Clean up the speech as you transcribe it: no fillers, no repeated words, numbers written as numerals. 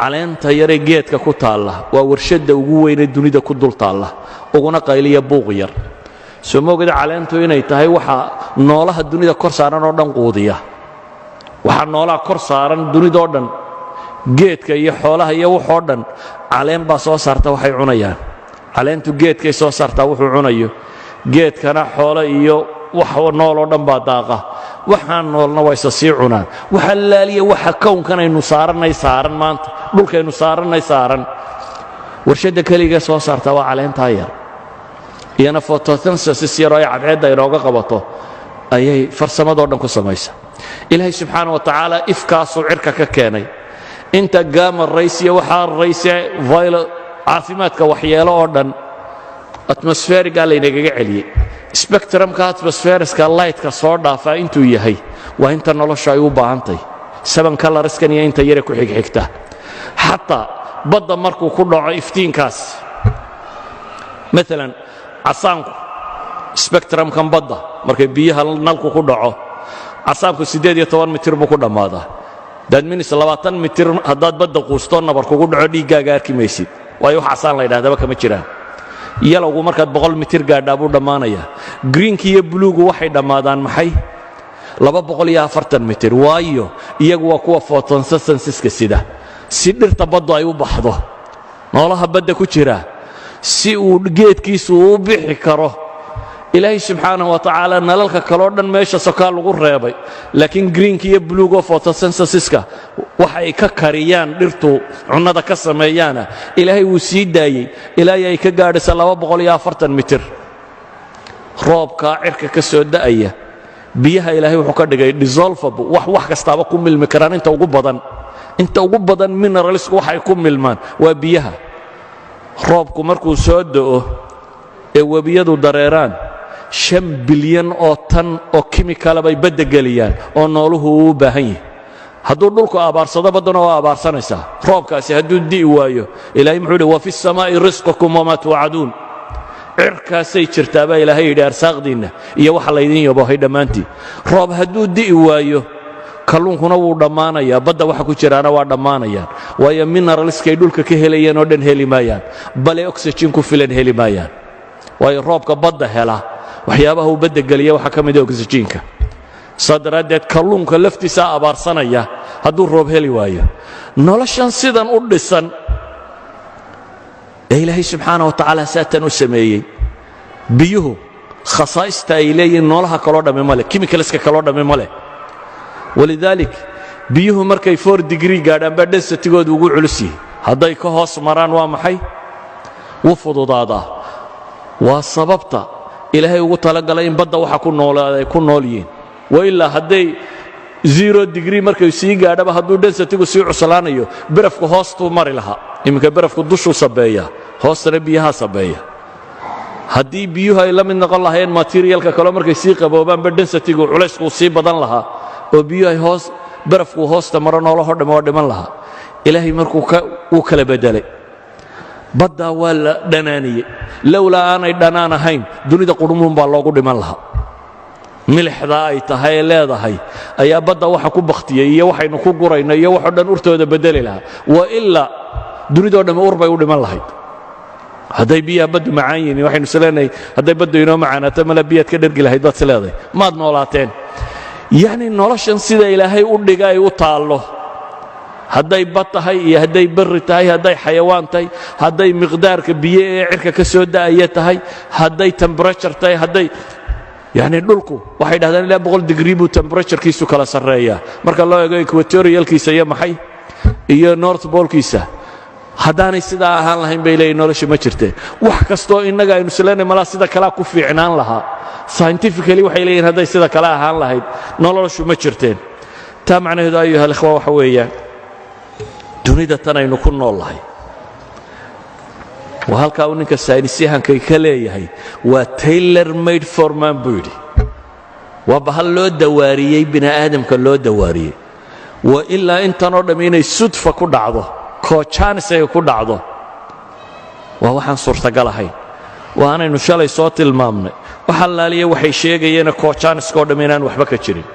caleenta yare geedka ku taalla waa warshadda ugu weyn ee dunida ku dul taalla uguna qayliya buuq yar soo moogida caleentu inay tahay waxa noolaha dunida kor saaran oo dhan quudiya waxa noolaha kor saaran dunida oo dhan geedka iyo xoolaha iyo wax oo dhan caleen baa soo saarta waxay cunayaan caleentu geedkay soo saartaa wuxuu cunayo geedkana xoolo iyo wax nool oo dhan baa daaqa waxaan noolna way sii cunaan waxa laaliya waxa kownkan aynu saaranay saaran maanta dhulkaynu saaranay saaran warshada kaliya soo saarta waa caleenta yar iyana photosynthesis yar oo cadceedda inooga qabato ayay farsamado dhan ku samaysaa ilaahay subxaanahu wa tacaala ifkaasuu cirka ka keenay inta gamma rays iyo waxaa raysay violet caafimaadka waxyeelo oo dhan atmospheriga laynagaga celiyey spectrumka atmospheriska lightka soo dhaafaa intuu yahay waa inta nolosha ay u baahantahay 7 colorskan iyo inta yare ku xigxigta xataa badda markuu ku dhaco iftiinkaas maalan casaanku spectrumkan badda markay biyaha nalku ku dhaco casaanku 18 mitir buu ku dhammaadaa that means 20 mitir haddaad badda quusto nabar kugu dhaco dhiiggaaga arki maysid waayo wax casaan la yidhahdaba kama jiraan yalowgu markaad 100 mitir gaadhaa buu dhammaanayaa greenka iyo bluegu waxay dhammaadaan maxay 240 mitir waayo iyagu waa kuwa photosynthesiska sida si dhirta baddu ay u baxdo noolaha badda ku jira si uu geedkiisu u bixi karo ilaahay subxaanahu wa tacaala nalalka kaloo dhan meesha sokaa lagu reebay laakiin greenka iyo bluega photosynthesiska waxay ka kariyaan dhirtu cunnada ka sameeyaana ilaahay wuu sii daayey ilaahay ay ka gaadhaysa 240 mitir roobka cirka ka soo da'aya biyaha ilaahay wuxuu ka dhigay dissolvable wax kastaaba ku milmi karaan inta ugu badan mineralsku waxay ku milmaan waa biyaha roobku markuu soo da'o ee webiyadu dareeraan 5 bilyan oo tan oo chemical bay badda geliyaan oo nooluhu u baahan yahay hadduu dhulku abaarsado baddana waa abaarsanaysaa roobkaasi hadduu di'i waayo ilaahay muxuu yidhi wa fi samaa'i risqukum wamaa tuucaduun cirkaasay jirtaa baa ilaahay yidhi arsaaqdiinna iyo waxa laydin yabohay dhammaantiin roob hadduu di'i waayo kalluunkuna wuu dhammaanayaa badda waxa ku jiraana waa dhammaanayaan waayo mineralskay dhulka ka helayeen oo dhan heli maayaan bale oxygen ku filan heli maayaan waayo roobka badda hela waxyaabaha uu badda geliya waxaa ka mid ah oxygenka saa daraaddeed kalluunka laftiisa abaarsanaya hadduu roob heli waayo noloshan sidan u dhisan ee ilaahay subxaana wa tacaala saatan u sameeyey biyuhu khasaa'ista ay leeyihiin noolaha kaloo dhamme ma leh chemicalska kaloo dhamme ma leh walidaalik biyuhu markay 4 degree gaadhaan baa densitigoodu ugu culus yihi hadday ka hoos maraan waa maxay wuu fududaadaa waa sababta ilaahay ugu talagalay in badda waxa ku noolaaday ay ku nool yihiin wailaa hadday 0 degree markay sii gaadhaba hadduu densitigu sii cuslaanayo barafku hoostuu mari lahaa iminka barafku dushuu sabeeya hoostana biyaha sabeeya haddii biyuhu ay la mid noqon lahaayeen materialka kale markay sii qaboobaanba densitigu culaysku sii badan lahaa oo biyuhu ay barafku hoosta maro noolahoo dhamme oo dhiman lahaa ilaahay markuu uu kala bedelay baddaa waa la dhanaaniyey lowlaa aanay dhanaan ahayn dunida qudhumuun baa loogu dhiman lahaa milixdaa ay tahay ee leedahay ayaa badda waxa ku bakhtiyey iyo waxaynu ku gurayno iyo waxoo dhan urtooda bedeli lahaa wa ilaa dunidoo dhamme ur bay u dhiman lahayd hadday biyaha baddu macaan yihiin waxaynu isleenahay hadday baddu inoo macaanaato mala biyaad ka dhergi lahayd baad isleedahay maad noolaateen yacni noloshan sida ilaahay u dhiga ay u taallo hadday bad tahay iyo hadday barri tahay hadday xayawaan tahay hadday miqdaarka biyo ee cirka ka soo da'aya tahay hadday temperature tahay hadday yacni dhulku waxay dhahdaan ilaa 100 degree buu temperaturekiisu kala sarreeyaa marka loo eego equatorialkiisa iyo maxay iyo north polekiisa haddaanay sidaa ahaan lahayn bay leeyihin nolosha ma jirteen wax kastoo innaga aynu isleenay malaa sida kalea ku fiicnaan lahaa scientifically waxay leeyihin hadday sida kale ahaan lahayd noloshu ma jirteen taa macnaheedu ayuha alikhwa waxa weeyaan dunida tan aynu ku nool lahay waa halkaa uu ninka saynisyahankay ka leeyahay waa tailor made for man buu yidhi waa bahal loo dawaariyey bini aadamka loo dawaariyey waa ilaa intanoo dhamm inay sudfa ku dhacdo koojanis ay ku dhacdo waa waxaan suurtagal ahayn waanaynu shalay soo tilmaamnay wax allaaliya waxay sheegayeena koojaaniskoo dhamm inaan waxba ka jirin